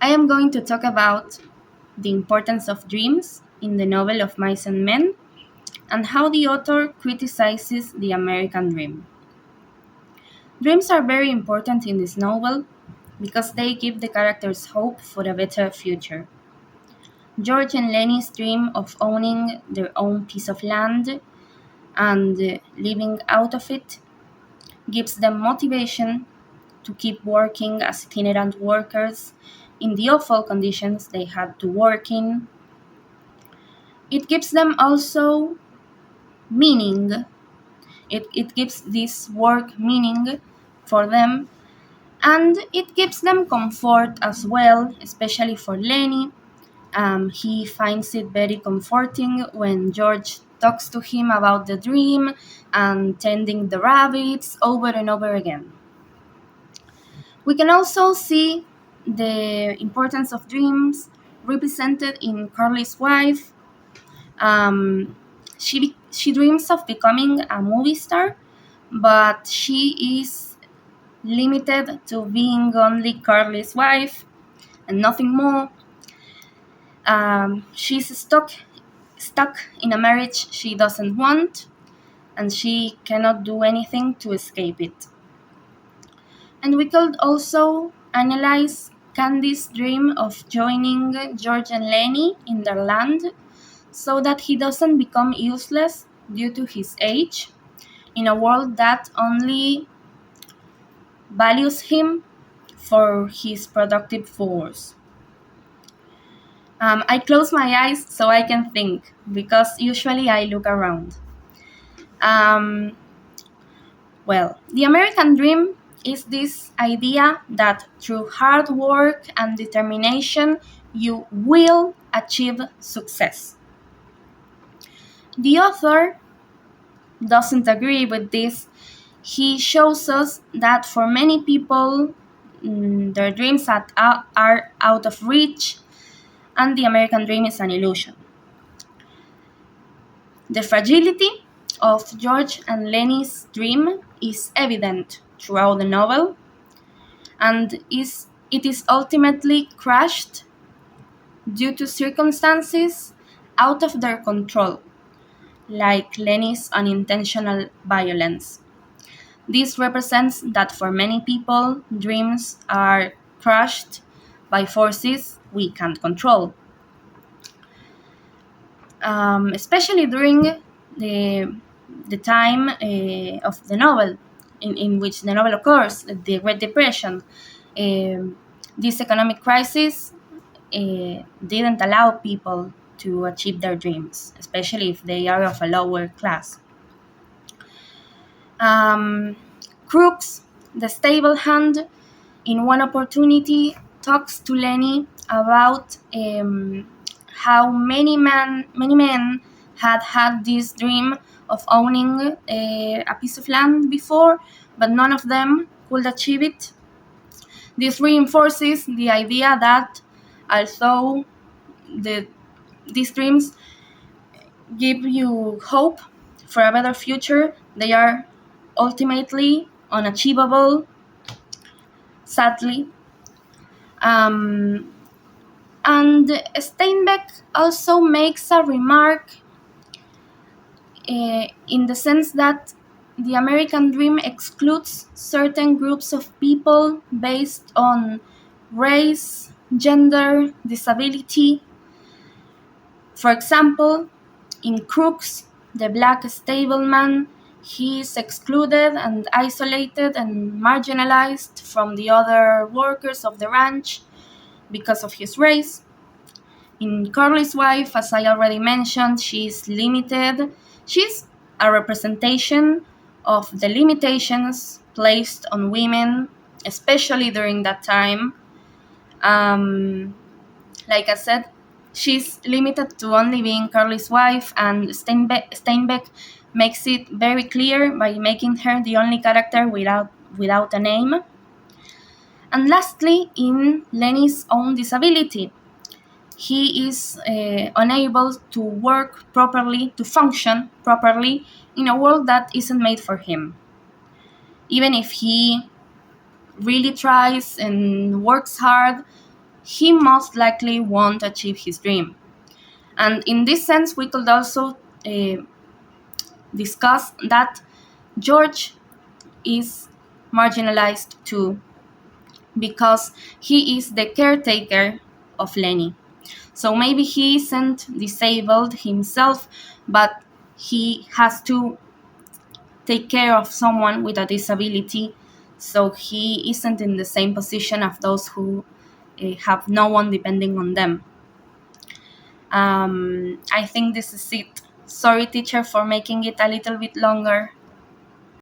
I am going to talk about the importance of dreams in the novel of Mice and Men and how the author criticizes the American dream. Dreams are very important in this novel because they give the characters hope for a better future. George and Lenny's dream of owning their own piece of land and living out of it gives them motivation to keep working as itinerant workers in the awful conditions they had to work in. It gives them also meaning. It gives this work meaning for them, and it gives them comfort as well, especially for Lenny. He finds it very comforting when George talks to him about the dream and tending the rabbits over and over again. We can also see the importance of dreams represented in Carly's wife. She dreams of becoming a movie star, but she is limited to being only Carly's wife and nothing more. She's stuck in a marriage she doesn't want, and she cannot do anything to escape it. And we could also analyze Candy's dream of joining George and Lenny in their land so that he doesn't become useless due to his age in a world that only values him for his productive force. I close my eyes so I can think, because usually I look around. The American dream is this idea that through hard work and determination, you will achieve success. The author doesn't agree with this. He shows us that for many people, their dreams are out of reach, and the American dream is an illusion. The fragility of George and Lenny's dream is evident throughout the novel, and it is ultimately crushed due to circumstances out of their control, like Lenny's unintentional violence. This represents that for many people, dreams are crushed by forces we can't control. Especially during the time of the novel in which the novel occurs, the Great Depression. This economic crisis didn't allow people to achieve their dreams, especially if they are of a lower class. Crooks, the stable hand, in one opportunity talks to Lenny about how many men had this dream of owning a piece of land before, but none of them could achieve it. This reinforces the idea that although these dreams give you hope for a better future, they are ultimately unachievable, sadly. And Steinbeck also makes a remark in the sense that the American dream excludes certain groups of people based on race, gender, disability. For example, in Crooks, the black stableman, he is excluded and isolated and marginalized from the other workers of the ranch because of his race. In Carly's wife, as I already mentioned, she's limited. She's a representation of the limitations placed on women, especially during that time. Like I said, she's limited to only being Carly's wife, and Steinbeck makes it very clear by making her the only character without a name. And lastly, in Lenny's own disability, he is unable to work properly, to function properly in a world that isn't made for him. Even if he really tries and works hard, he most likely won't achieve his dream. And in this sense, we could also discuss that George is marginalized too, because he is the caretaker of Lenny. So maybe he isn't disabled himself, but he has to take care of someone with a disability, so he isn't in the same position of those who have no one depending on them. I think this is it. Sorry, teacher, for making it a little bit longer.